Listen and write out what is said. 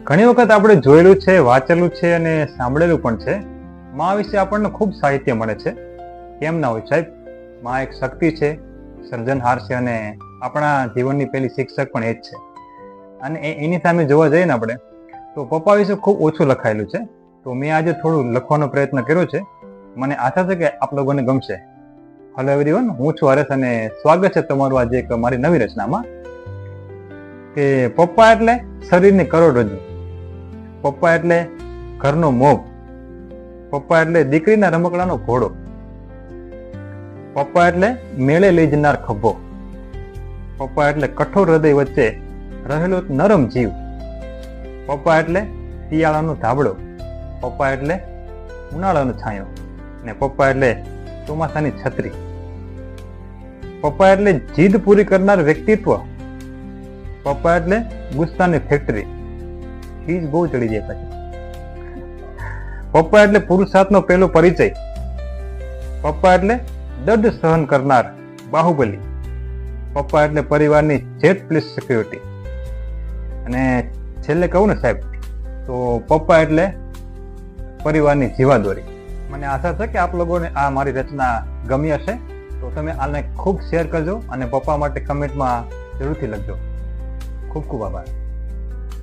ઘણી વખત આપણે જોયેલું છે, વાંચેલું છે અને સાંભળેલું પણ છે. માં વિશે આપણને ખૂબ સાહિત્ય મળે છે. કેમ ના હોય સાહેબ? માં એક શક્તિ છે, સર્જનહાર છે અને આપણા જીવનની પહેલી શિક્ષક પણ એ જ છે. અને એની સામે જોવા જઈએ ને આપણે તો પપ્પા વિશે ખૂબ ઓછું લખાયેલું છે. તો મેં આજે થોડું લખવાનો પ્રયત્ન કર્યો છે. મને આશા છે કે આપ લોકોને ગમશે. હેલો એવરીવન, હું છું હરેશ અને સ્વાગત છે તમારું આજે એક મારી નવી રચનામાં. કે પપ્પા એટલે શરીરની કરોડરજ્જુ, પપ્પા એટલે ઘરનો મોભ, પપ્પા એટલે દીકરીના રમકડાનો ઘોડો, પપ્પા એટલે મેળે લઈ જનાર ખભો, પપ્પા એટલે કઠોર હૃદય વચ્ચે રહેલો નરમ જીવ, પપ્પા એટલે શિયાળાનો ધાબળો, પપ્પા એટલે ઉનાળાનો છાંયો ને પપ્પા એટલે ચોમાસાની છત્રી, પપ્પા એટલે જીદ પૂરી કરનાર વ્યક્તિત્વ, પપ્પા એટલે ગુસ્સાની ફેક્ટરી. ચીજ બહુ ચડી જાય પછી. પપ્પા એટલે પુરુષાર્થનો પહેલો પરિચય, પપ્પા એટલે દર્દ સહન કરનાર બાહુબલી, પપ્પા એટલે પરિવારની જેટ પ્લીસ સિક્યુરિટી. અને છેલ્લે કહું ને સાહેબ, તો પપ્પા એટલે પરિવારની જીવાદોરી. મને આશા છે કે આપ લોકોને આ મારી રચના ગમી હશે. તો તમે આને ખૂબ શેર કરજો અને પપ્પા માટે કમેન્ટમાં જરૂરથી લખજો. ખૂબ ખૂબ આભાર.